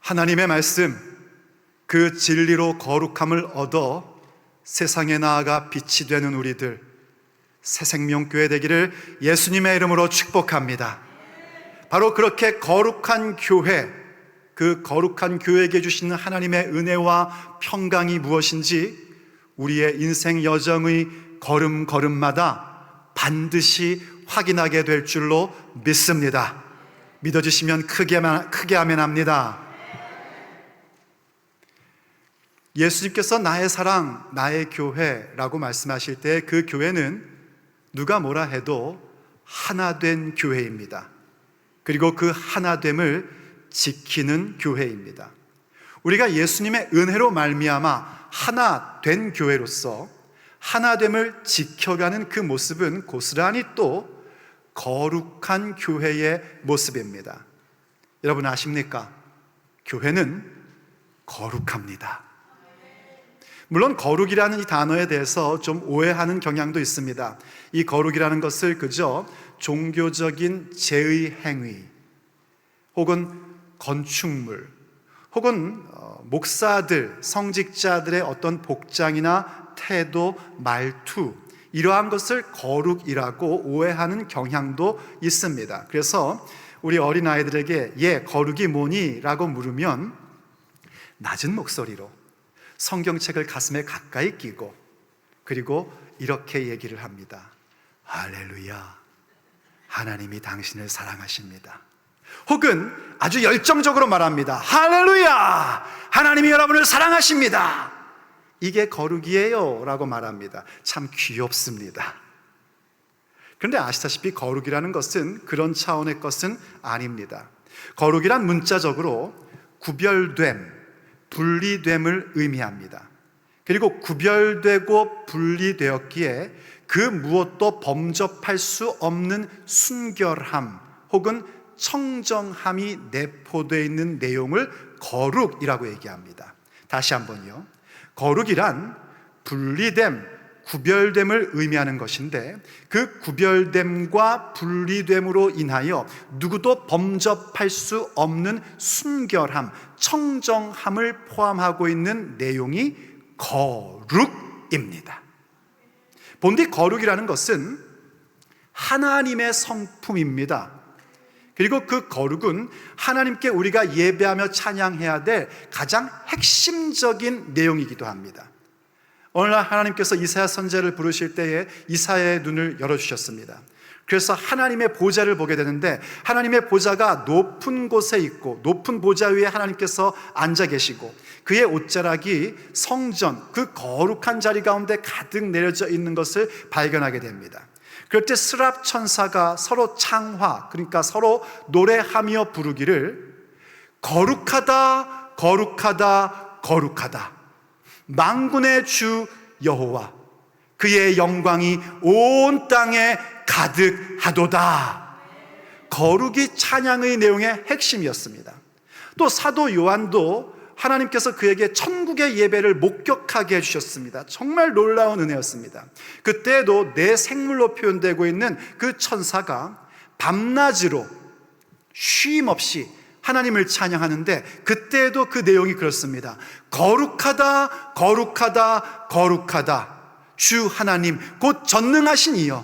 하나님의 말씀, 그 진리로 거룩함을 얻어 세상에 나아가 빛이 되는 우리들, 새생명교회 되기를 예수님의 이름으로 축복합니다. 바로 그렇게 거룩한 교회, 그 거룩한 교회에게 주시는 하나님의 은혜와 평강이 무엇인지 우리의 인생 여정의 걸음걸음마다 반드시 확인하게 될 줄로 믿습니다. 믿어주시면 크게 아멘합니다. 예수님께서 나의 사랑, 나의 교회라고 말씀하실 때 그 교회는 누가 뭐라 해도 하나된 교회입니다. 그리고 그 하나됨을 지키는 교회입니다. 우리가 예수님의 은혜로 말미암아 하나된 교회로서 하나됨을 지켜가는 그 모습은 고스란히 또 거룩한 교회의 모습입니다. 여러분 아십니까? 교회는 거룩합니다. 물론 거룩이라는 이 단어에 대해서 좀 오해하는 경향도 있습니다. 이 거룩이라는 것을 그저 종교적인 제의 행위 혹은 건축물 혹은 목사들, 성직자들의 어떤 복장이나 태도, 말투 이러한 것을 거룩이라고 오해하는 경향도 있습니다. 그래서 우리 어린아이들에게 거룩이 뭐니? 라고 물으면 낮은 목소리로 성경책을 가슴에 가까이 끼고 그리고 이렇게 얘기를 합니다. 할렐루야, 하나님이 당신을 사랑하십니다. 혹은 아주 열정적으로 말합니다. 할렐루야, 하나님이 여러분을 사랑하십니다. 이게 거룩이에요 라고 말합니다. 참 귀엽습니다. 그런데 아시다시피 거룩이라는 것은 그런 차원의 것은 아닙니다. 거룩이란 문자적으로 구별됨, 분리됨을 의미합니다. 그리고 구별되고 분리되었기에 그 무엇도 범접할 수 없는 순결함 혹은 청정함이 내포되어 있는 내용을 거룩이라고 얘기합니다. 다시 한번요. 거룩이란 분리됨, 구별됨을 의미하는 것인데 그 구별됨과 분리됨으로 인하여 누구도 범접할 수 없는 순결함, 청정함을 포함하고 있는 내용이 거룩입니다. 본디 거룩이라는 것은 하나님의 성품입니다. 그리고 그 거룩은 하나님께 우리가 예배하며 찬양해야 될 가장 핵심적인 내용이기도 합니다. 오늘날 하나님께서 이사야 선지자를 부르실 때에 이사야의 눈을 열어주셨습니다. 그래서 하나님의 보좌를 보게 되는데 하나님의 보좌가 높은 곳에 있고 높은 보좌 위에 하나님께서 앉아 계시고 그의 옷자락이 성전, 그 거룩한 자리 가운데 가득 내려져 있는 것을 발견하게 됩니다. 그럴 때 스랍 천사가 서로 창화, 그러니까 서로 노래하며 부르기를 거룩하다, 거룩하다, 거룩하다. 만군의 주 여호와, 그의 영광이 온 땅에 가득하도다. 거룩이 찬양의 내용의 핵심이었습니다. 또 사도 요한도 하나님께서 그에게 천국의 예배를 목격하게 해주셨습니다. 정말 놀라운 은혜였습니다. 그때도 내 생물로 표현되고 있는 그 천사가 밤낮으로 쉼 없이 하나님을 찬양하는데 그때도 그 내용이 그렇습니다. 거룩하다, 거룩하다, 거룩하다. 주 하나님 곧 전능하신 이여,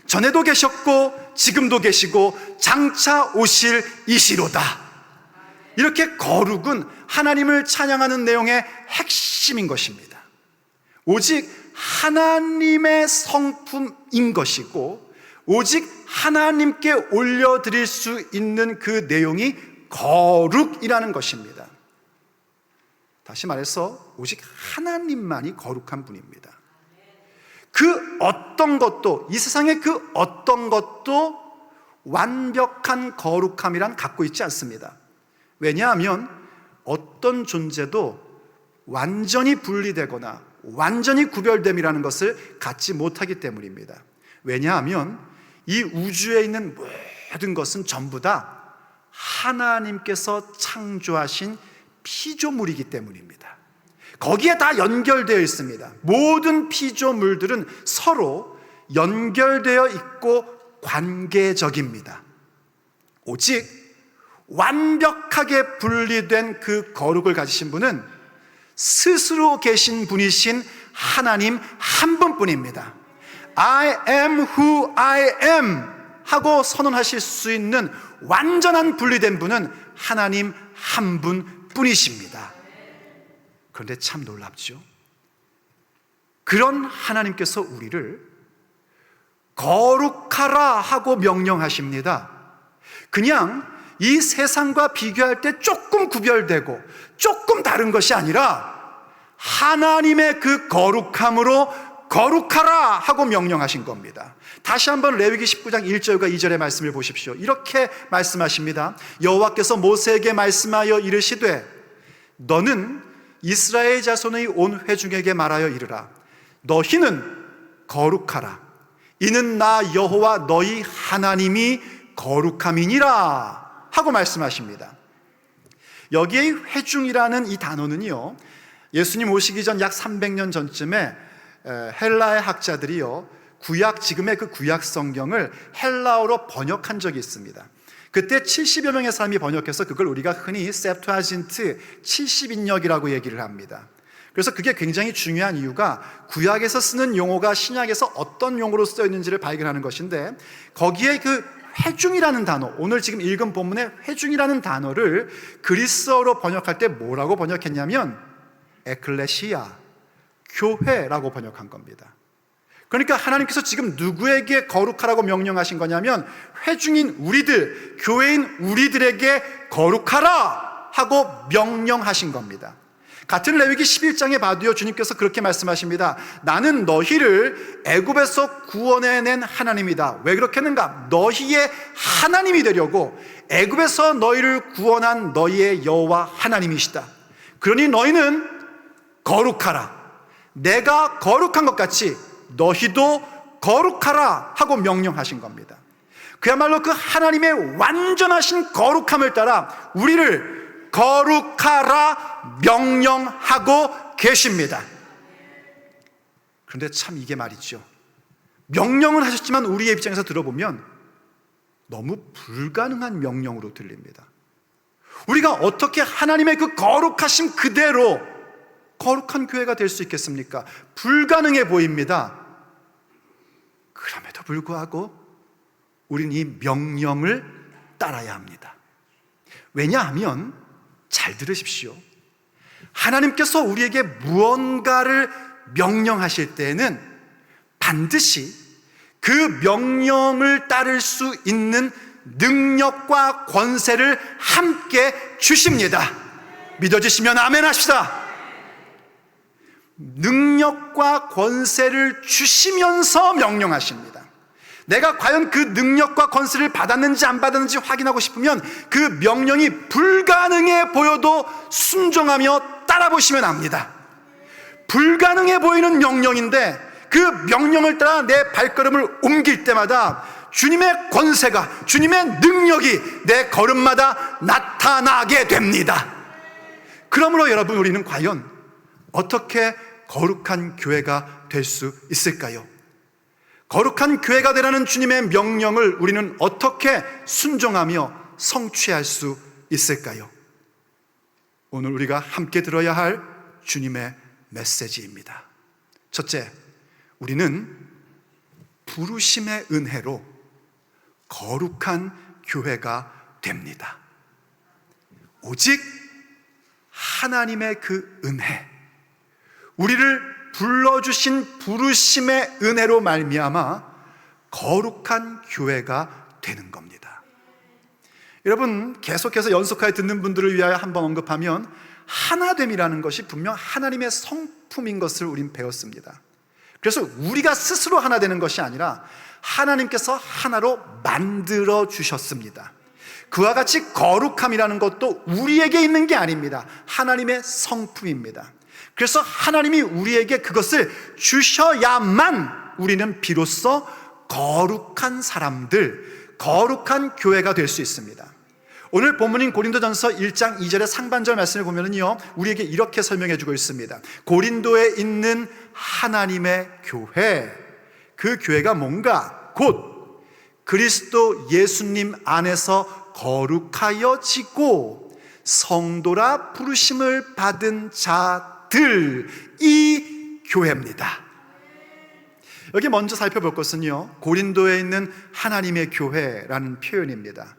전에도 계셨고 지금도 계시고 장차 오실 이시로다. 이렇게 거룩은 하나님을 찬양하는 내용의 핵심인 것입니다. 오직 하나님의 성품인 것이고 오직 하나님께 올려드릴 수 있는 그 내용이 거룩이라는 것입니다. 다시 말해서 오직 하나님만이 거룩한 분입니다. 그 어떤 것도, 이 세상의 그 어떤 것도 완벽한 거룩함이란 갖고 있지 않습니다. 왜냐하면 어떤 존재도 완전히 분리되거나 완전히 구별됨이라는 것을 갖지 못하기 때문입니다. 왜냐하면 이 우주에 있는 모든 것은 전부 다 하나님께서 창조하신 피조물이기 때문입니다. 거기에 다 연결되어 있습니다. 모든 피조물들은 서로 연결되어 있고 관계적입니다. 오직 완벽하게 분리된 그 거룩을 가지신 분은 스스로 계신 분이신 하나님 한 분뿐입니다. I am who I am 하고 선언하실 수 있는 완전한 분리된 분은 하나님 한 분뿐이십니다. 그런데 참 놀랍죠. 그런 하나님께서 우리를 거룩하라 하고 명령하십니다. 그냥 이 세상과 비교할 때 조금 구별되고 조금 다른 것이 아니라 하나님의 그 거룩함으로 거룩하라 하고 명령하신 겁니다. 다시 한번 레위기 19장 1절과 2절의 말씀을 보십시오. 이렇게 말씀하십니다. 여호와께서 모세에게 말씀하여 이르시되 너는 이스라엘 자손의 온 회중에게 말하여 이르라. 너희는 거룩하라. 이는 나 여호와 너희 하나님이 거룩함이니라 하고 말씀하십니다. 여기에 회중이라는 이 단어는요, 예수님 오시기 전 약 300년 전쯤에 헬라의 학자들이요, 지금의 그 구약 성경을 헬라어로 번역한 적이 있습니다. 그때 70여 명의 사람이 번역해서 그걸 우리가 흔히 셉투아진트 70인역이라고 얘기를 합니다. 그래서 그게 굉장히 중요한 이유가 구약에서 쓰는 용어가 신약에서 어떤 용어로 쓰여 있는지를 발견하는 것인데, 거기에 그 회중이라는 단어, 오늘 지금 읽은 본문의 회중이라는 단어를 그리스어로 번역할 때 뭐라고 번역했냐면 에클레시아, 교회라고 번역한 겁니다. 그러니까 하나님께서 지금 누구에게 거룩하라고 명령하신 거냐면 회중인 우리들, 교회인 우리들에게 거룩하라 하고 명령하신 겁니다. 같은 레위기 11장에 봐도요, 주님께서 그렇게 말씀하십니다. 나는 너희를 애굽에서 구원해낸 하나님이다. 왜 그렇게 했는가? 너희의 하나님이 되려고 애굽에서 너희를 구원한 너희의 여호와 하나님이시다. 그러니 너희는 거룩하라. 내가 거룩한 것 같이 너희도 거룩하라 하고 명령하신 겁니다. 그야말로 그 하나님의 완전하신 거룩함을 따라 우리를 거룩하라 명령하고 계십니다. 그런데 참 이게 말이죠, 명령을 하셨지만 우리의 입장에서 들어보면 너무 불가능한 명령으로 들립니다. 우리가 어떻게 하나님의 그 거룩하심 그대로 거룩한 교회가 될 수 있겠습니까? 불가능해 보입니다. 그럼에도 불구하고 우리는 이 명령을 따라야 합니다. 왜냐하면 잘 들으십시오. 하나님께서 우리에게 무언가를 명령하실 때에는 반드시 그 명령을 따를 수 있는 능력과 권세를 함께 주십니다. 믿어지시면 아멘 합시다. 능력과 권세를 주시면서 명령하십니다. 내가 과연 그 능력과 권세를 받았는지 안 받았는지 확인하고 싶으면 그 명령이 불가능해 보여도 순종하며 따라보시면 압니다. 불가능해 보이는 명령인데 그 명령을 따라 내 발걸음을 옮길 때마다 주님의 권세가, 주님의 능력이 내 걸음마다 나타나게 됩니다. 그러므로 여러분, 우리는 과연 어떻게 거룩한 교회가 될 수 있을까요? 거룩한 교회가 되라는 주님의 명령을 우리는 어떻게 순종하며 성취할 수 있을까요? 오늘 우리가 함께 들어야 할 주님의 메시지입니다. 첫째, 우리는 부르심의 은혜로 거룩한 교회가 됩니다. 오직 하나님의 그 은혜, 우리를 불러주신 부르심의 은혜로 말미암아 거룩한 교회가 되는 겁니다. 여러분, 계속해서 연속하여 듣는 분들을 위하여 한번 언급하면 하나됨이라는 것이 분명 하나님의 성품인 것을 우린 배웠습니다. 그래서 우리가 스스로 하나 되는 것이 아니라 하나님께서 하나로 만들어 주셨습니다. 그와 같이 거룩함이라는 것도 우리에게 있는 게 아닙니다. 하나님의 성품입니다. 그래서 하나님이 우리에게 그것을 주셔야만 우리는 비로소 거룩한 사람들, 거룩한 교회가 될 수 있습니다. 오늘 본문인 고린도전서 1장 2절의 상반절 말씀을 보면요, 우리에게 이렇게 설명해 주고 있습니다. 고린도에 있는 하나님의 교회, 그 교회가 뭔가? 곧 그리스도 예수님 안에서 거룩하여지고 성도라 부르심을 받은 자들이 교회입니다. 여기 먼저 살펴볼 것은요, 고린도에 있는 하나님의 교회라는 표현입니다.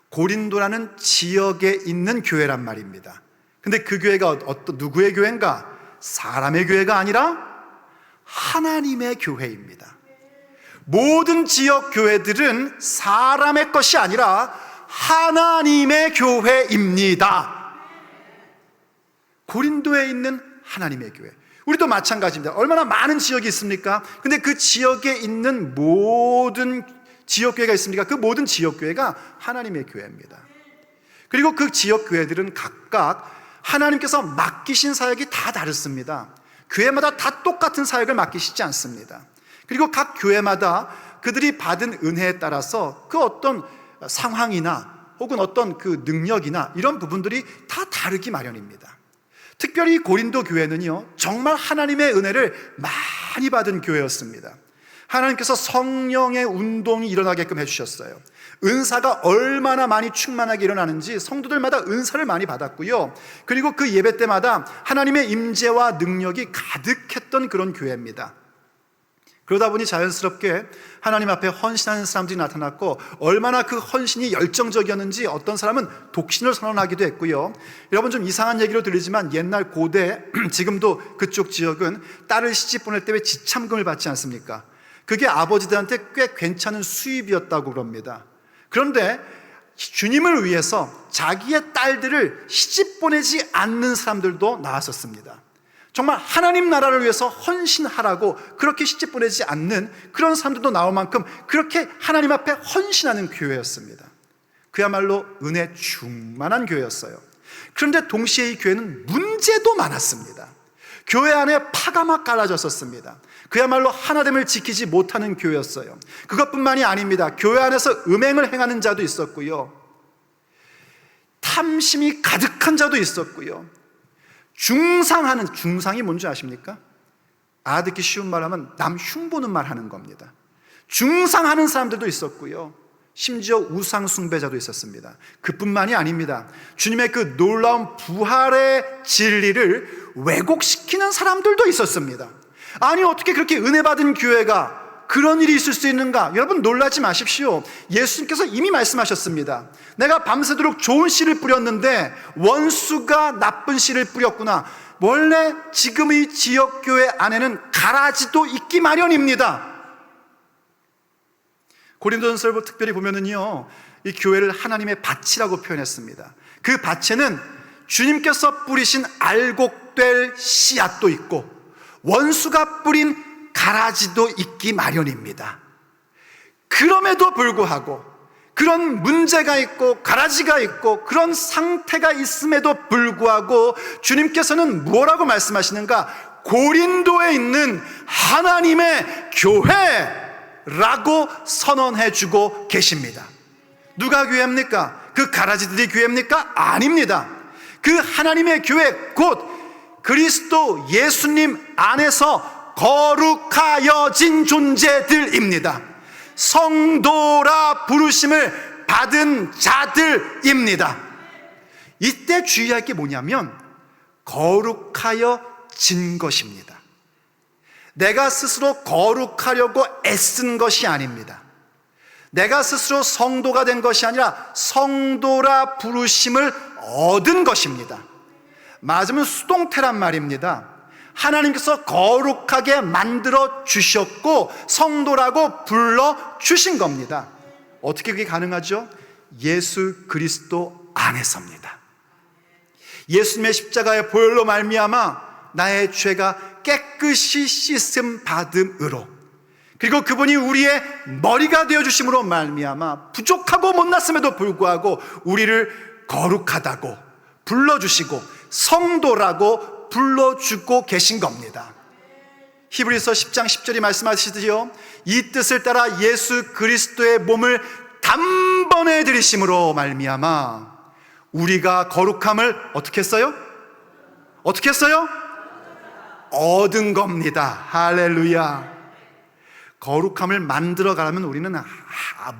고린도라는 지역에 있는 교회란 말입니다. 근데 그 교회가 누구의 교회인가? 사람의 교회가 아니라 하나님의 교회입니다. 모든 지역 교회들은 사람의 것이 아니라 하나님의 교회입니다. 고린도에 있는 하나님의 교회, 우리도 마찬가지입니다. 얼마나 많은 지역이 있습니까? 근데 그 지역에 있는 모든 지역교회가 있습니까? 그 모든 지역교회가 하나님의 교회입니다. 그리고 그 지역교회들은 각각 하나님께서 맡기신 사역이 다 다릅니다. 교회마다 다 똑같은 사역을 맡기시지 않습니다. 그리고 각 교회마다 그들이 받은 은혜에 따라서 그 어떤 상황이나 혹은 어떤 그 능력이나 이런 부분들이 다 다르기 마련입니다. 특별히 고린도 교회는요, 정말 하나님의 은혜를 많이 받은 교회였습니다. 하나님께서 성령의 운동이 일어나게끔 해주셨어요. 은사가 얼마나 많이 충만하게 일어나는지 성도들마다 은사를 많이 받았고요, 그리고 그 예배 때마다 하나님의 임재와 능력이 가득했던 그런 교회입니다. 그러다 보니 자연스럽게 하나님 앞에 헌신하는 사람들이 나타났고, 얼마나 그 헌신이 열정적이었는지 어떤 사람은 독신을 선언하기도 했고요. 여러분, 좀 이상한 얘기로 들리지만 옛날 고대, 지금도 그쪽 지역은 딸을 시집 보낼 때 왜 지참금을 받지 않습니까? 그게 아버지들한테 꽤 괜찮은 수입이었다고 그럽니다. 그런데 주님을 위해서 자기의 딸들을 시집 보내지 않는 사람들도 나왔었습니다. 정말 하나님 나라를 위해서 헌신하라고 그렇게 시집 보내지 않는 그런 사람들도 나올 만큼 그렇게 하나님 앞에 헌신하는 교회였습니다. 그야말로 은혜 충만한 교회였어요. 그런데 동시에 이 교회는 문제도 많았습니다. 교회 안에 파가 막 갈라졌었습니다. 그야말로 하나됨을 지키지 못하는 교회였어요. 그것뿐만이 아닙니다. 교회 안에서 음행을 행하는 자도 있었고요, 탐심이 가득한 자도 있었고요, 중상이 뭔지 아십니까? 알아듣기 쉬운 말하면 남 흉보는 말 하는 겁니다. 중상하는 사람들도 있었고요, 심지어 우상 숭배자도 있었습니다. 그뿐만이 아닙니다. 주님의 그 놀라운 부활의 진리를 왜곡시키는 사람들도 있었습니다. 아니, 어떻게 그렇게 은혜 받은 교회가 그런 일이 있을 수 있는가? 여러분, 놀라지 마십시오. 예수님께서 이미 말씀하셨습니다. 내가 밤새도록 좋은 씨를 뿌렸는데 원수가 나쁜 씨를 뿌렸구나. 원래 지금의 지역교회 안에는 가라지도 있기 마련입니다. 고린도전서를 특별히 보면은요, 이 교회를 하나님의 밭이라고 표현했습니다. 그 밭에는 주님께서 뿌리신 알곡될 씨앗도 있고 원수가 뿌린 가라지도 있기 마련입니다. 그럼에도 불구하고, 그런 문제가 있고 가라지가 있고 그런 상태가 있음에도 불구하고 주님께서는 뭐라고 말씀하시는가? 고린도에 있는 하나님의 교회라고 선언해주고 계십니다. 누가 교회입니까? 그 가라지들이 교회입니까? 아닙니다. 그 하나님의 교회, 곧 그리스도 예수님 안에서 거룩하여진 존재들입니다. 성도라 부르심을 받은 자들입니다. 이때 주의할 게 뭐냐면 거룩하여진 것입니다. 내가 스스로 거룩하려고 애쓴 것이 아닙니다. 내가 스스로 성도가 된 것이 아니라 성도라 부르심을 얻은 것입니다. 맞으면 수동태란 말입니다. 하나님께서 거룩하게 만들어 주셨고 성도라고 불러 주신 겁니다. 어떻게 그게 가능하죠? 예수 그리스도 안에서입니다. 예수님의 십자가의 보혈로 말미암아 나의 죄가 깨끗이 씻음 받음으로, 그리고 그분이 우리의 머리가 되어주심으로 말미암아 부족하고 못났음에도 불구하고 우리를 거룩하다고 불러주시고 성도라고 불러주고 계신 겁니다. 히브리서 10장 10절이 말씀하시듯이요, 이 뜻을 따라 예수 그리스도의 몸을 단번에 들이심으로 말미암아 우리가 거룩함을 어떻게 했어요? 어떻게 했어요? 얻은 겁니다. 할렐루야. 거룩함을 만들어 가려면 우리는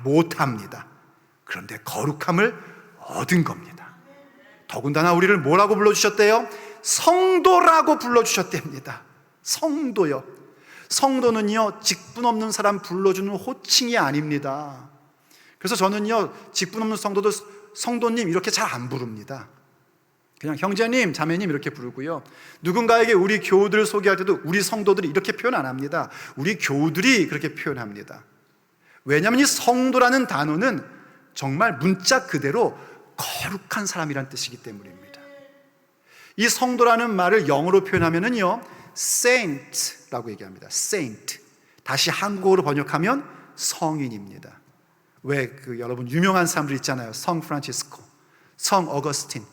못합니다. 그런데 거룩함을 얻은 겁니다. 더군다나 우리를 뭐라고 불러주셨대요? 성도라고 불러주셨답니다. 성도요. 성도는요, 직분 없는 사람 불러주는 호칭이 아닙니다. 그래서 저는요, 직분 없는 성도도 성도님 이렇게 잘 안 부릅니다. 그냥 형제님, 자매님 이렇게 부르고요. 누군가에게 우리 교우들을 소개할 때도 우리 성도들이 이렇게 표현 안 합니다. 우리 교우들이 그렇게 표현합니다. 왜냐하면 이 성도라는 단어는 정말 문자 그대로 거룩한 사람이란 뜻이기 때문입니다. 이 성도라는 말을 영어로 표현하면은요, saint라고 얘기합니다. saint. 다시 한국어로 번역하면 성인입니다. 왜 여러분 유명한 사람들 있잖아요. 성 프란치스코, 성 어거스틴.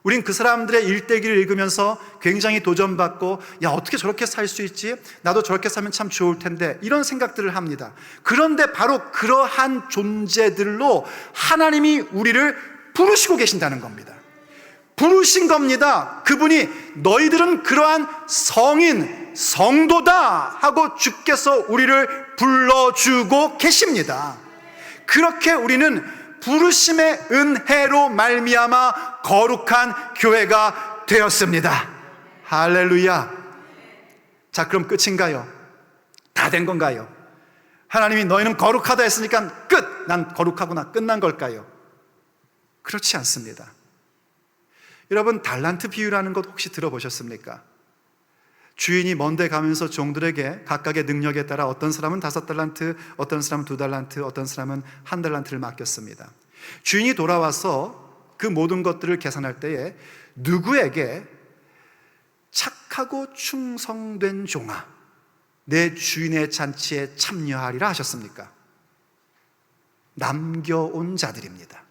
우린 그 사람들의 일대기를 읽으면서 굉장히 도전받고, 야, 어떻게 저렇게 살 수 있지? 나도 저렇게 살면 참 좋을 텐데, 이런 생각들을 합니다. 그런데 바로 그러한 존재들로 하나님이 우리를 부르시고 계신다는 겁니다. 부르신 겁니다. 그분이 너희들은 그러한 성인, 성도다 하고 주께서 우리를 불러주고 계십니다. 그렇게 우리는 부르심의 은혜로 말미암아 거룩한 교회가 되었습니다. 할렐루야. 자, 그럼 끝인가요? 다 된 건가요? 하나님이 너희는 거룩하다 했으니까 끝! 난 거룩하구나. 끝난 걸까요? 그렇지 않습니다. 여러분, 달란트 비유라는 것 혹시 들어보셨습니까? 주인이 먼데 가면서 종들에게 각각의 능력에 따라 어떤 사람은 5달란트, 어떤 사람은 2달란트, 어떤 사람은 1달란트를 맡겼습니다. 주인이 돌아와서 그 모든 것들을 계산할 때에 누구에게 착하고 충성된 종아, 내 주인의 잔치에 참여하리라 하셨습니까? 남겨온 자들입니다.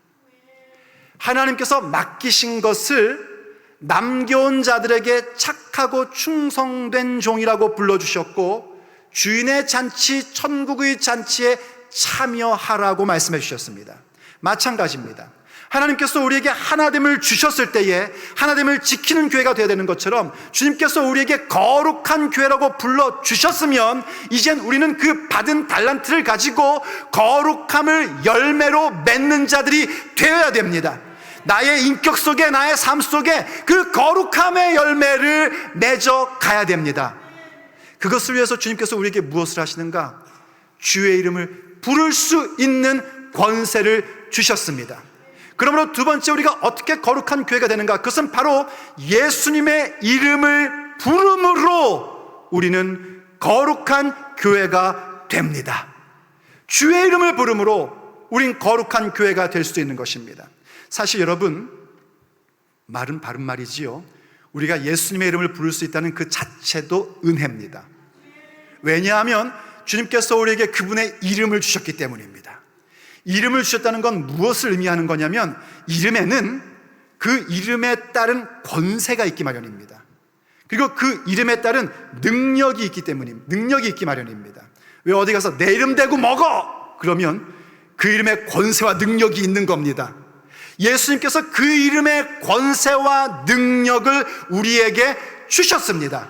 하나님께서 맡기신 것을 남겨온 자들에게 착하고 충성된 종이라고 불러주셨고, 주인의 잔치, 천국의 잔치에 참여하라고 말씀해 주셨습니다. 마찬가지입니다. 하나님께서 우리에게 하나됨을 주셨을 때에 하나됨을 지키는 교회가 되어야 되는 것처럼, 주님께서 우리에게 거룩한 교회라고 불러주셨으면 이젠 우리는 그 받은 달란트를 가지고 거룩함을 열매로 맺는 자들이 되어야 됩니다. 나의 인격 속에, 나의 삶 속에 그 거룩함의 열매를 맺어 가야 됩니다. 그것을 위해서 주님께서 우리에게 무엇을 하시는가? 주의 이름을 부를 수 있는 권세를 주셨습니다. 그러므로 두 번째, 우리가 어떻게 거룩한 교회가 되는가? 그것은 바로 예수님의 이름을 부름으로 우리는 거룩한 교회가 됩니다. 주의 이름을 부름으로 우린 거룩한 교회가 될 수 있는 것입니다. 사실 여러분, 말은 바른 말이지요. 우리가 예수님의 이름을 부를 수 있다는 그 자체도 은혜입니다. 왜냐하면 주님께서 우리에게 그분의 이름을 주셨기 때문입니다. 이름을 주셨다는 건 무엇을 의미하는 거냐면, 이름에는 그 이름에 따른 권세가 있기 마련입니다. 그리고 그 이름에 따른 능력이 있기 때문입니다. 능력이 있기 마련입니다. 왜 어디 가서 내 이름 대고 먹어! 그러면 그 이름에 권세와 능력이 있는 겁니다. 예수님께서 그 이름의 권세와 능력을 우리에게 주셨습니다.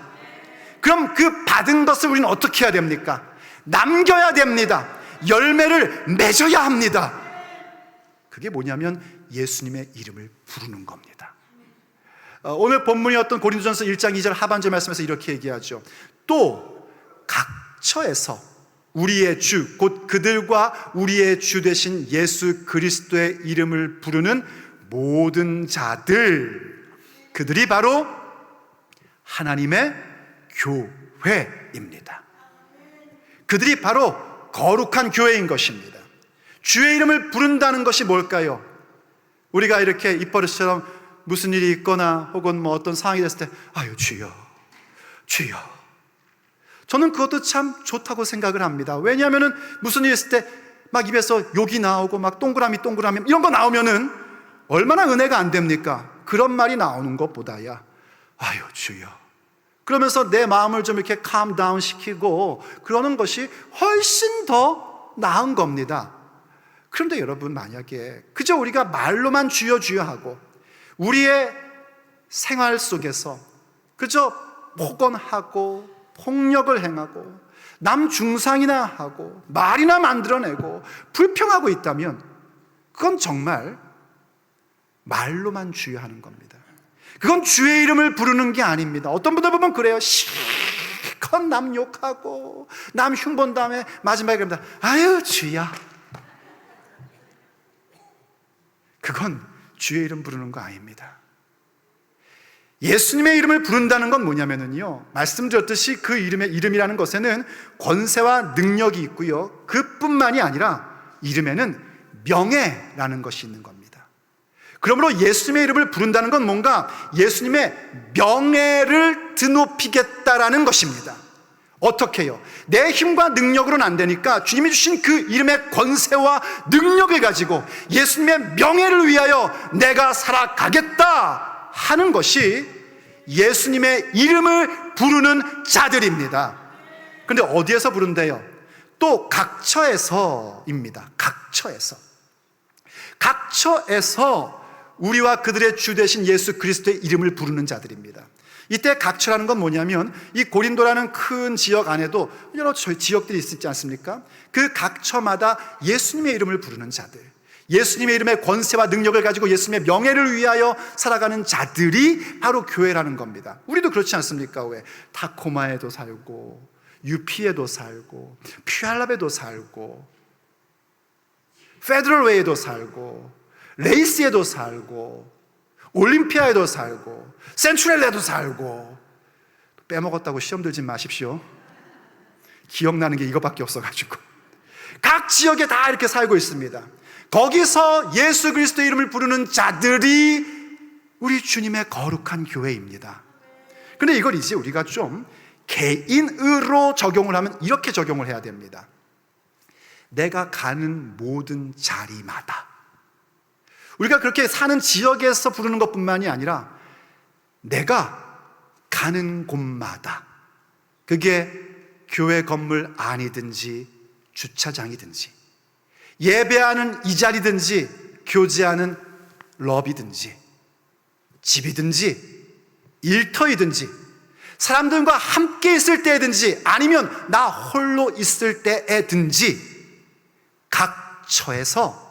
그럼 그 받은 것을 우리는 어떻게 해야 됩니까? 남겨야 됩니다. 열매를 맺어야 합니다. 그게 뭐냐면 예수님의 이름을 부르는 겁니다. 오늘 본문이었던 고린도전서 1장 2절 하반절 말씀에서 이렇게 얘기하죠. 또 각처에서 우리의 주, 곧 그들과 우리의 주 되신 예수 그리스도의 이름을 부르는 모든 자들, 그들이 바로 하나님의 교회입니다. 그들이 바로 거룩한 교회인 것입니다. 주의 이름을 부른다는 것이 뭘까요? 우리가 이렇게 입버릇처럼 무슨 일이 있거나 혹은 뭐 어떤 상황이 됐을 때, 아유 주여, 주여. 저는 그것도 참 좋다고 생각을 합니다. 왜냐하면은 무슨 일이 있을 때 막 입에서 욕이 나오고 막 동그라미 이런 거 나오면은 얼마나 은혜가 안 됩니까? 그런 말이 나오는 것보다야, 아유 주여, 그러면서 내 마음을 좀 이렇게 calm down 시키고 그러는 것이 훨씬 더 나은 겁니다. 그런데 여러분, 만약에 그저 우리가 말로만 주여 주여 하고 우리의 생활 속에서 그저 폭언하고 폭력을 행하고 남 중상이나 하고 말이나 만들어내고 불평하고 있다면, 그건 정말 말로만 주여 하는 겁니다. 그건 주의 이름을 부르는 게 아닙니다. 어떤 분들 보면 그래요. 실컷 남 욕하고 남 흉본 다음에 마지막에 그럽니다. 아유 주야. 그건 주의 이름 부르는 거 아닙니다. 예수님의 이름을 부른다는 건 뭐냐면요, 말씀드렸듯이 그 이름이라는 것에는 권세와 능력이 있고요, 그뿐만이 아니라 이름에는 명예라는 것이 있는 겁니다. 그러므로 예수님의 이름을 부른다는 건 뭔가 예수님의 명예를 드높이겠다라는 것입니다. 어떻게 해요? 내 힘과 능력으로는 안 되니까 주님이 주신 그 이름의 권세와 능력을 가지고 예수님의 명예를 위하여 내가 살아가겠다 하는 것이 예수님의 이름을 부르는 자들입니다. 그런데 어디에서 부른대요? 또 각처에서입니다. 각처에서 우리와 그들의 주 되신 예수 그리스도의 이름을 부르는 자들입니다. 이때 각처라는 건 뭐냐면 이 고린도라는 큰 지역 안에도 여러 지역들이 있지 않습니까? 그 각처마다 예수님의 이름을 부르는 자들, 예수님의 이름의 권세와 능력을 가지고 예수님의 명예를 위하여 살아가는 자들이 바로 교회라는 겁니다. 우리도 그렇지 않습니까? 왜? 타코마에도 살고 유피에도 살고 퓨알랍에도 살고 페더럴웨이에도 살고 레이스에도 살고 올림피아에도 살고 센츄렐레도 살고. 빼먹었다고 시험 들지 마십시오. 기억나는 게 이것밖에 없어가지고 각 지역에 다 이렇게 살고 있습니다. 거기서 예수 그리스도의 이름을 부르는 자들이 우리 주님의 거룩한 교회입니다. 그런데 이걸 이제 우리가 좀 개인으로 적용을 하면 이렇게 적용을 해야 됩니다. 내가 가는 모든 자리마다, 우리가 그렇게 사는 지역에서 부르는 것뿐만이 아니라 내가 가는 곳마다, 그게 교회 건물 안이든지 주차장이든지 예배하는 이 자리든지 교제하는 럽이든지 집이든지 일터이든지 사람들과 함께 있을 때든지 아니면 나 홀로 있을 때에든지 각처에서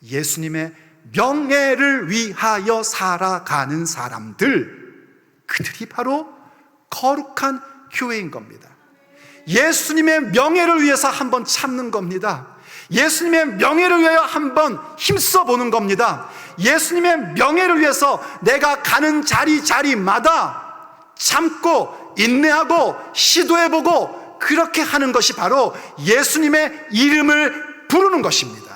예수님의 명예를 위하여 살아가는 사람들, 그들이 바로 거룩한 교회인 겁니다. 예수님의 명예를 위해서 한번 참는 겁니다. 예수님의 명예를 위하여 한번 힘써 보는 겁니다. 예수님의 명예를 위해서 내가 가는 자리마다 참고 인내하고 시도해보고 그렇게 하는 것이 바로 예수님의 이름을 부르는 것입니다.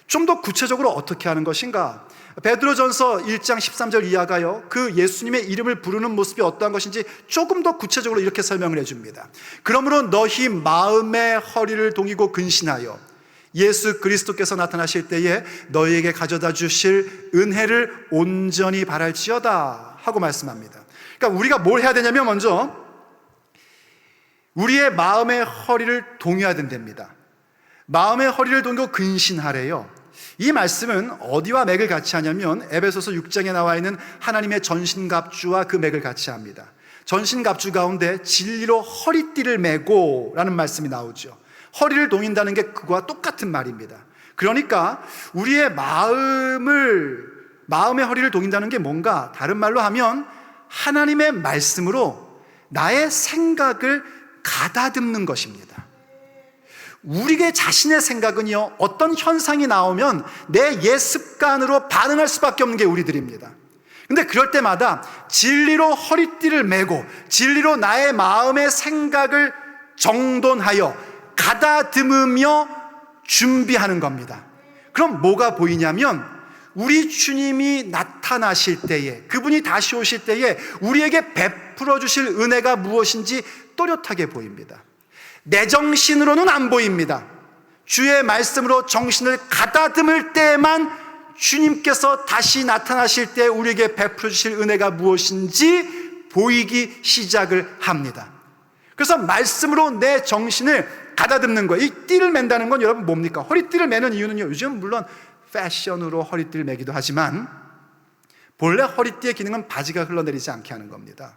좀 더 구체적으로 어떻게 하는 것인가? 베드로전서 1장 13절 이하가요, 그 예수님의 이름을 부르는 모습이 어떠한 것인지 조금 더 구체적으로 이렇게 설명을 해줍니다. 그러므로 너희 마음의 허리를 동이고 근신하여 예수 그리스도께서 나타나실 때에 너희에게 가져다 주실 은혜를 온전히 바랄지어다 하고 말씀합니다. 그러니까 우리가 뭘 해야 되냐면 먼저 우리의 마음의 허리를 동여야 된답니다. 마음의 허리를 동이고 근신하래요. 이 말씀은 어디와 맥을 같이 하냐면 에베소서 6장에 나와 있는 하나님의 전신갑주와 그 맥을 같이 합니다. 전신갑주 가운데 진리로 허리띠를 메고 라는 말씀이 나오죠. 허리를 동인다는 게 그거와 똑같은 말입니다. 그러니까 우리의 마음의 허리를 동인다는 게 뭔가, 다른 말로 하면 하나님의 말씀으로 나의 생각을 가다듬는 것입니다. 우리의 자신의 생각은요, 어떤 현상이 나오면 내 옛 습관으로 반응할 수밖에 없는 게 우리들입니다. 근데 그럴 때마다 진리로 허리띠를 메고 진리로 나의 마음의 생각을 정돈하여 가다듬으며 준비하는 겁니다. 그럼 뭐가 보이냐면 우리 주님이 나타나실 때에, 그분이 다시 오실 때에 우리에게 베풀어 주실 은혜가 무엇인지 또렷하게 보입니다. 내 정신으로는 안 보입니다. 주의 말씀으로 정신을 가다듬을 때만 주님께서 다시 나타나실 때 우리에게 베풀어 주실 은혜가 무엇인지 보이기 시작을 합니다. 그래서 말씀으로 내 정신을 가다듬는 거예요. 이 띠를 맨다는 건 여러분 뭡니까? 허리띠를 매는 이유는요, 요즘 물론 패션으로 허리띠를 매기도 하지만 본래 허리띠의 기능은 바지가 흘러내리지 않게 하는 겁니다.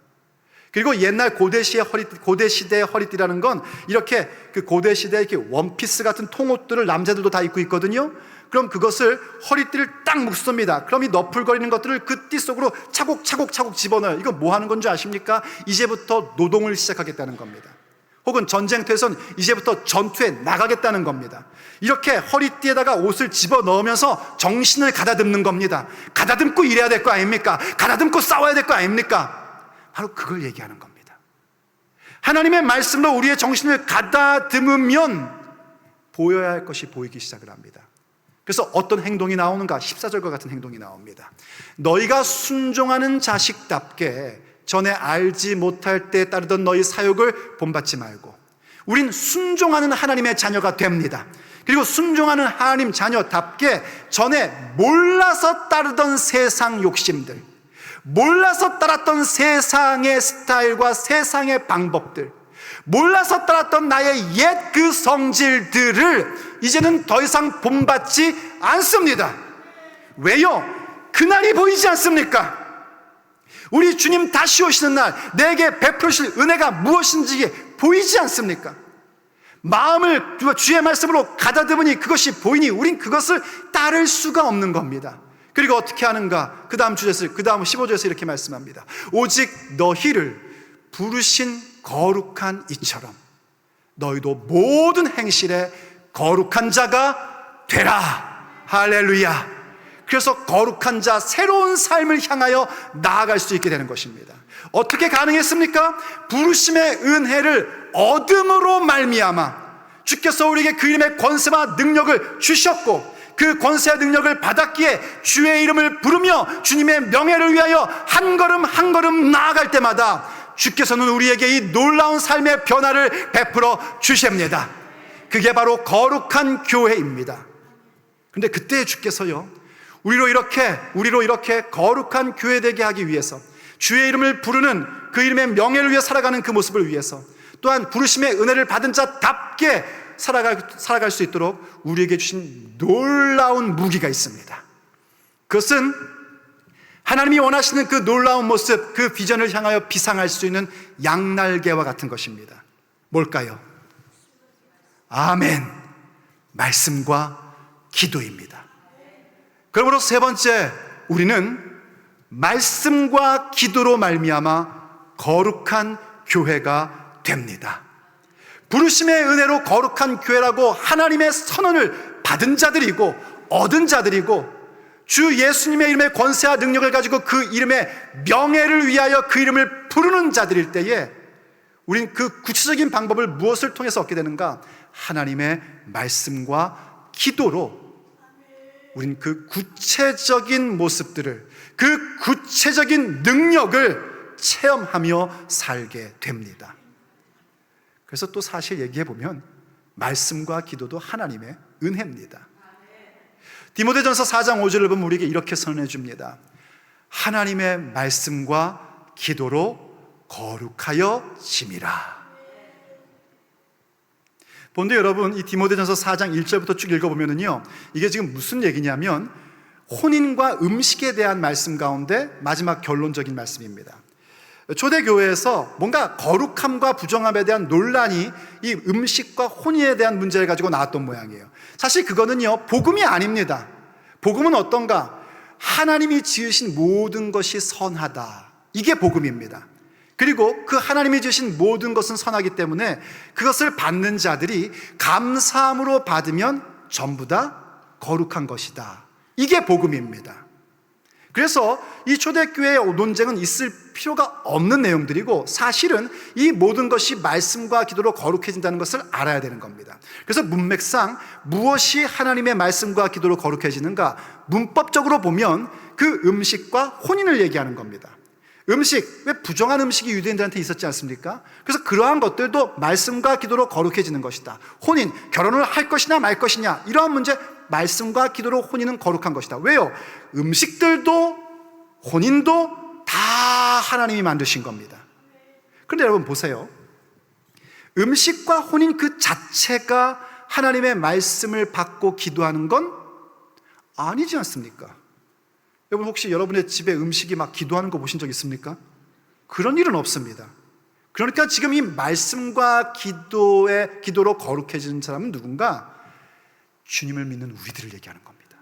그리고 옛날 고대 시대의 허리띠라는 건 이렇게 그 고대 시대에 이렇게 원피스 같은 통옷들을 남자들도 다 입고 있거든요. 그럼 그것을 허리띠를 딱 묶습니다. 그럼 이 너풀거리는 것들을 그 띠 속으로 차곡차곡 집어넣어요. 이거 뭐 하는 건 줄 아십니까? 이제부터 노동을 시작하겠다는 겁니다. 혹은 전쟁터에선 이제부터 전투에 나가겠다는 겁니다. 이렇게 허리띠에다가 옷을 집어넣으면서 정신을 가다듬는 겁니다. 가다듬고 일해야 될 거 아닙니까? 가다듬고 싸워야 될 거 아닙니까? 바로 그걸 얘기하는 겁니다. 하나님의 말씀으로 우리의 정신을 가다듬으면 보여야 할 것이 보이기 시작을 합니다. 그래서 어떤 행동이 나오는가? 14절과 같은 행동이 나옵니다. 너희가 순종하는 자식답게 전에 알지 못할 때 따르던 너희 사욕을 본받지 말고, 우린 순종하는 하나님의 자녀가 됩니다. 그리고 순종하는 하나님 자녀답게 전에 몰라서 따르던 세상 욕심들, 몰라서 따랐던 세상의 스타일과 세상의 방법들, 몰라서 따랐던 나의 옛 그 성질들을 이제는 더 이상 본받지 않습니다. 왜요? 그날이 보이지 않습니까? 우리 주님 다시 오시는 날 내게 베푸실 은혜가 무엇인지 보이지 않습니까? 마음을 주의 말씀으로 가다듬으니 그것이 보이니 우린 그것을 따를 수가 없는 겁니다. 그리고 어떻게 하는가? 그 다음 15절에서 이렇게 말씀합니다. 오직 너희를 부르신 거룩한 이처럼 너희도 모든 행실에 거룩한 자가 되라. 할렐루야. 그래서 거룩한 자, 새로운 삶을 향하여 나아갈 수 있게 되는 것입니다. 어떻게 가능했습니까? 부르심의 은혜를 얻음으로 말미암아 주께서 우리에게 그 이름의 권세와 능력을 주셨고, 그 권세와 능력을 받았기에 주의 이름을 부르며 주님의 명예를 위하여 한 걸음 한 걸음 나아갈 때마다 주께서는 우리에게 이 놀라운 삶의 변화를 베풀어 주십니다. 그게 바로 거룩한 교회입니다. 그런데 그때 주께서요, 우리로 이렇게 거룩한 교회 되게 하기 위해서, 주의 이름을 부르는 그 이름의 명예를 위해 살아가는 그 모습을 위해서, 또한 부르심의 은혜를 받은 자답게 살아갈 수 있도록 우리에게 주신 놀라운 무기가 있습니다. 그것은 하나님이 원하시는 그 놀라운 모습, 그 비전을 향하여 비상할 수 있는 양날개와 같은 것입니다. 뭘까요? 아멘. 말씀과 기도입니다. 그러므로 세 번째, 우리는 말씀과 기도로 말미암아 거룩한 교회가 됩니다. 부르심의 은혜로 거룩한 교회라고 하나님의 선언을 받은 자들이고 얻은 자들이고, 주 예수님의 이름의 권세와 능력을 가지고 그 이름의 명예를 위하여 그 이름을 부르는 자들일 때에 우린 그 구체적인 방법을 무엇을 통해서 얻게 되는가? 하나님의 말씀과 기도로 우린 그 구체적인 모습들을, 그 구체적인 능력을 체험하며 살게 됩니다. 그래서 또 사실 얘기해보면 말씀과 기도도 하나님의 은혜입니다. 디모데전서 4장 5절을 보면 우리에게 이렇게 선언해 줍니다. 하나님의 말씀과 기도로 거룩하여 짐이라. 본데 여러분, 이 디모데전서 4장 1절부터 쭉 읽어보면요, 이게 지금 무슨 얘기냐면 혼인과 음식에 대한 말씀 가운데 마지막 결론적인 말씀입니다. 초대교회에서 뭔가 거룩함과 부정함에 대한 논란이 이 음식과 혼인에 대한 문제를 가지고 나왔던 모양이에요. 사실 그거는요, 복음이 아닙니다. 복음은 어떤가? 하나님이 지으신 모든 것이 선하다. 이게 복음입니다. 그리고 그 하나님이 지으신 모든 것은 선하기 때문에 그것을 받는 자들이 감사함으로 받으면 전부 다 거룩한 것이다. 이게 복음입니다. 그래서 이 초대교회의 논쟁은 있을 필요가 없는 내용들이고, 사실은 이 모든 것이 말씀과 기도로 거룩해진다는 것을 알아야 되는 겁니다. 그래서 문맥상 무엇이 하나님의 말씀과 기도로 거룩해지는가? 문법적으로 보면 그 음식과 혼인을 얘기하는 겁니다. 음식, 왜 부정한 음식이 유대인들한테 있었지 않습니까? 그래서 그러한 것들도 말씀과 기도로 거룩해지는 것이다. 혼인, 결혼을 할 것이냐 말 것이냐, 이러한 문제, 말씀과 기도로 혼인은 거룩한 것이다. 왜요? 음식들도 혼인도 다 하나님이 만드신 겁니다. 그런데 여러분 보세요. 음식과 혼인 그 자체가 하나님의 말씀을 받고 기도하는 건 아니지 않습니까? 여러분 혹시 여러분의 집에 음식이 막 기도하는 거 보신 적 있습니까? 그런 일은 없습니다. 그러니까 지금 이 말씀과 기도로 거룩해지는 사람은 누군가? 주님을 믿는 우리들을 얘기하는 겁니다.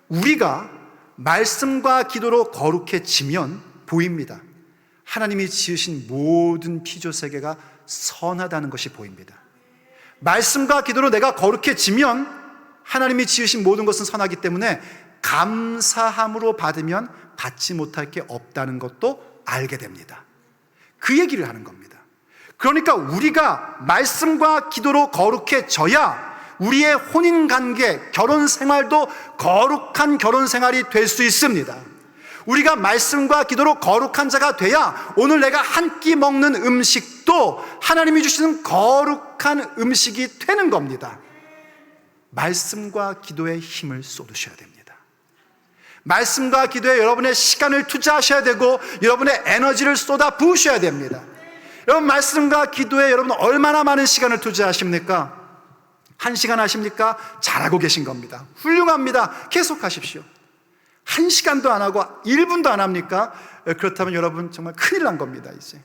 우리가 말씀과 기도로 거룩해지면 보입니다. 하나님이 지으신 모든 피조 세계가 선하다는 것이 보입니다. 말씀과 기도로 내가 거룩해지면 하나님이 지으신 모든 것은 선하기 때문에 감사함으로 받으면 받지 못할 게 없다는 것도 알게 됩니다. 그 얘기를 하는 겁니다. 그러니까 우리가 말씀과 기도로 거룩해져야 우리의 혼인관계, 결혼생활도 거룩한 결혼생활이 될 수 있습니다. 우리가 말씀과 기도로 거룩한 자가 돼야 오늘 내가 한 끼 먹는 음식도 하나님이 주시는 거룩한 음식이 되는 겁니다. 말씀과 기도에 힘을 쏟으셔야 됩니다. 말씀과 기도에 여러분의 시간을 투자하셔야 되고 여러분의 에너지를 쏟아 부으셔야 됩니다. 여러분, 말씀과 기도에 여러분 얼마나 많은 시간을 투자하십니까? 1시간 하십니까? 잘하고 계신 겁니다. 훌륭합니다. 계속 하십시오. 1시간도 안 하고 1분도 안 합니까? 그렇다면 여러분 정말 큰일 난 겁니다. 이제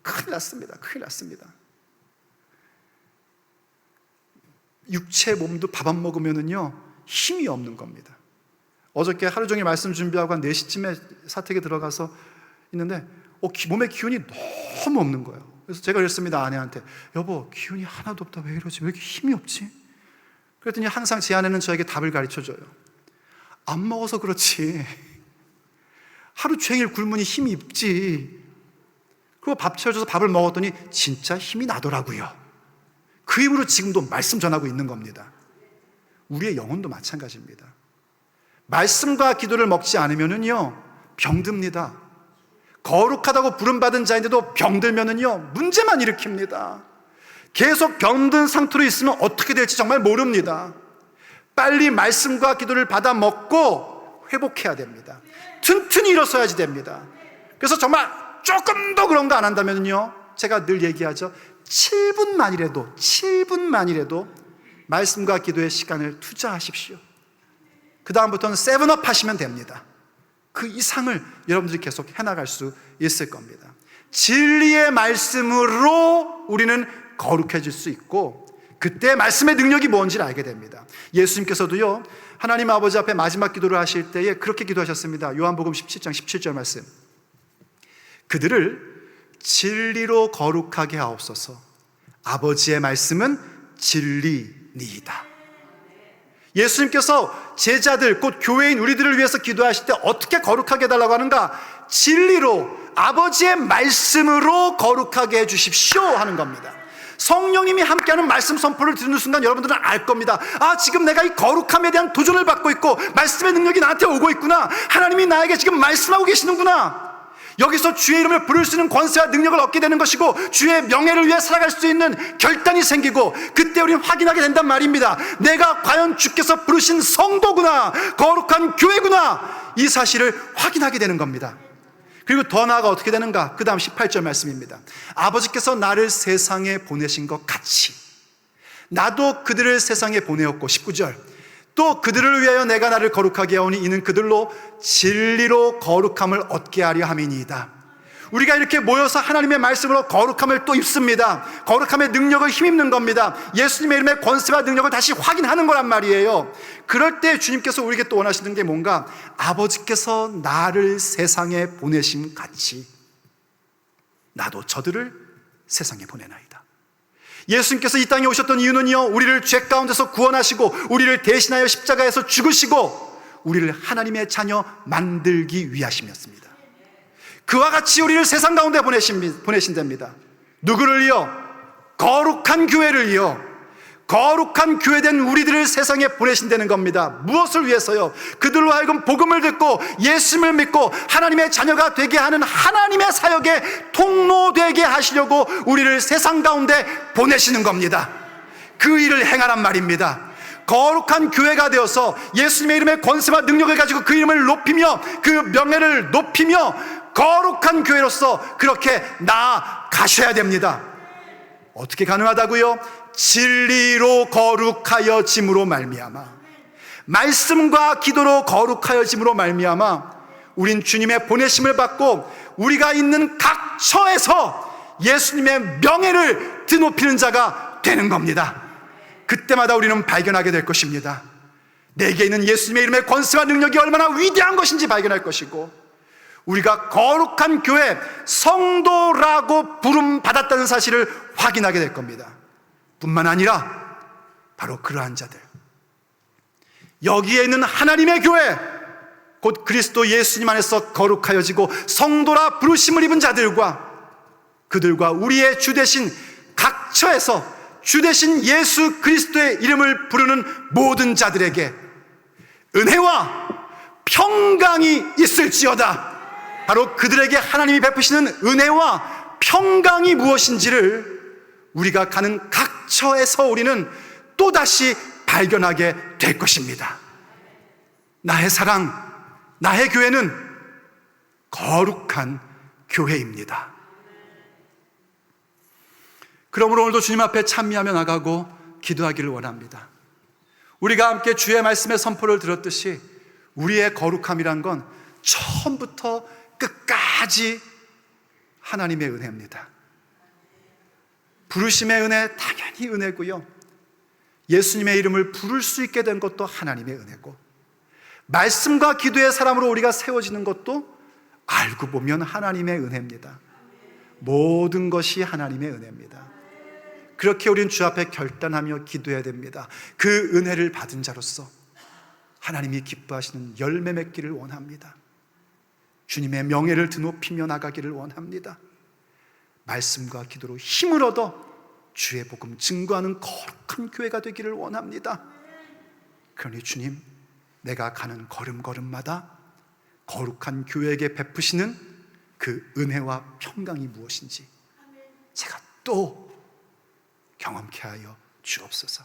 큰일 났습니다. 큰일 났습니다. 육체 몸도 밥 안 먹으면은요 힘이 없는 겁니다. 어저께 하루 종일 말씀 준비하고 한 4시쯤에 사택에 들어가서 있는데 몸에 기운이 너무 없는 거예요. 그래서 제가 그랬습니다. 아내한테, 여보, 기운이 하나도 없다. 왜 이러지? 왜 이렇게 힘이 없지? 그랬더니 항상 제 아내는 저에게 답을 가르쳐줘요. 안 먹어서 그렇지, 하루 종일 굶으니 힘이 있지. 그리고 밥 채워줘서 밥을 먹었더니 진짜 힘이 나더라고요. 그 힘으로 지금도 말씀 전하고 있는 겁니다. 우리의 영혼도 마찬가지입니다. 말씀과 기도를 먹지 않으면은요 병듭니다. 거룩하다고 부름받은 자인데도 병들면은요 문제만 일으킵니다. 계속 병든 상태로 있으면 어떻게 될지 정말 모릅니다. 빨리 말씀과 기도를 받아 먹고 회복해야 됩니다. 튼튼히 일어서야지 됩니다. 그래서 정말 조금 더 그런 거 안 한다면요, 제가 늘 얘기하죠. 7분만이라도 말씀과 기도의 시간을 투자하십시오. 그 다음부터는 7업 하시면 됩니다. 그 이상을 여러분들이 계속 해나갈 수 있을 겁니다. 진리의 말씀으로 우리는 거룩해질 수 있고, 그때 말씀의 능력이 뭔지를 알게 됩니다. 예수님께서도요 하나님 아버지 앞에 마지막 기도를 하실 때에 그렇게 기도하셨습니다. 요한복음 17장 17절 말씀, 그들을 진리로 거룩하게 하옵소서. 아버지의 말씀은 진리니이다. 예수님께서 제자들, 곧 교회인 우리들을 위해서 기도하실 때 어떻게 거룩하게 해달라고 하는가? 진리로, 아버지의 말씀으로 거룩하게 해주십시오 하는 겁니다. 성령님이 함께하는 말씀 선포를 듣는 순간 여러분들은 알 겁니다. 아, 지금 내가 이 거룩함에 대한 도전을 받고 있고 말씀의 능력이 나한테 오고 있구나. 하나님이 나에게 지금 말씀하고 계시는구나. 여기서 주의 이름을 부를 수 있는 권세와 능력을 얻게 되는 것이고, 주의 명예를 위해 살아갈 수 있는 결단이 생기고, 그때 우리는 확인하게 된단 말입니다. 내가 과연 주께서 부르신 성도구나, 거룩한 교회구나, 이 사실을 확인하게 되는 겁니다. 그리고 더 나아가 어떻게 되는가? 그 다음 18절 말씀입니다. 아버지께서 나를 세상에 보내신 것 같이 나도 그들을 세상에 보내었고, 19절, 또 그들을 위하여 내가 나를 거룩하게 하오니 이는 그들로 진리로 거룩함을 얻게 하려 함이니이다. 우리가 이렇게 모여서 하나님의 말씀으로 거룩함을 또 입습니다. 거룩함의 능력을 힘입는 겁니다. 예수님의 이름의 권세와 능력을 다시 확인하는 거란 말이에요. 그럴 때 주님께서 우리에게 또 원하시는 게 뭔가? 아버지께서 나를 세상에 보내심 같이 나도 저들을 세상에 보내나이다. 예수님께서 이 땅에 오셨던 이유는요, 우리를 죄 가운데서 구원하시고 우리를 대신하여 십자가에서 죽으시고 우리를 하나님의 자녀 만들기 위하심이었습니다. 그와 같이 우리를 세상 가운데 보내신답니다. 누구를요? 거룩한 교회를요. 거룩한 교회된 우리들을 세상에 보내신다는 겁니다. 무엇을 위해서요? 그들로 하여금 복음을 듣고 예수님을 믿고 하나님의 자녀가 되게 하는 하나님의 사역의 통로 되게 하시려고 우리를 세상 가운데 보내시는 겁니다. 그 일을 행하란 말입니다. 거룩한 교회가 되어서 예수님의 이름의 권세와 능력을 가지고 그 이름을 높이며 그 명예를 높이며 거룩한 교회로서 그렇게 나아가셔야 됩니다. 어떻게 가능하다고요? 진리로 거룩하여짐으로 말미암아, 말씀과 기도로 거룩하여짐으로 말미암아 우린 주님의 보내심을 받고 우리가 있는 각 처에서 예수님의 명예를 드높이는 자가 되는 겁니다. 그때마다 우리는 발견하게 될 것입니다. 내게 있는 예수님의 이름의 권세와 능력이 얼마나 위대한 것인지 발견할 것이고, 우리가 거룩한 교회 성도라고 부름받았다는 사실을 확인하게 될 겁니다. 뿐만 아니라 바로 그러한 자들, 여기에 있는 하나님의 교회, 곧 그리스도 예수님 안에서 거룩하여지고 성도라 부르심을 입은 자들과, 그들과 우리의 주 되신 각처에서 주 되신 예수 그리스도의 이름을 부르는 모든 자들에게 은혜와 평강이 있을지어다. 바로 그들에게 하나님이 베푸시는 은혜와 평강이 무엇인지를 우리가 가는 각처에서 우리는 또다시 발견하게 될 것입니다. 나의 사랑, 나의 교회는 거룩한 교회입니다. 그러므로 오늘도 주님 앞에 찬미하며 나가고 기도하기를 원합니다. 우리가 함께 주의 말씀의 선포를 들었듯이 우리의 거룩함이란 건 처음부터 끝까지 하나님의 은혜입니다. 부르심의 은혜, 당연히 은혜고요. 예수님의 이름을 부를 수 있게 된 것도 하나님의 은혜고, 말씀과 기도의 사람으로 우리가 세워지는 것도 알고 보면 하나님의 은혜입니다. 모든 것이 하나님의 은혜입니다. 그렇게 우리는 주 앞에 결단하며 기도해야 됩니다. 그 은혜를 받은 자로서 하나님이 기뻐하시는 열매 맺기를 원합니다. 주님의 명예를 드높이며 나가기를 원합니다. 말씀과 기도로 힘을 얻어 주의 복음 증거하는 거룩한 교회가 되기를 원합니다. 그러니 주님, 내가 가는 걸음걸음마다 거룩한 교회에게 베푸시는 그 은혜와 평강이 무엇인지 제가 또 경험케 하여 주옵소서.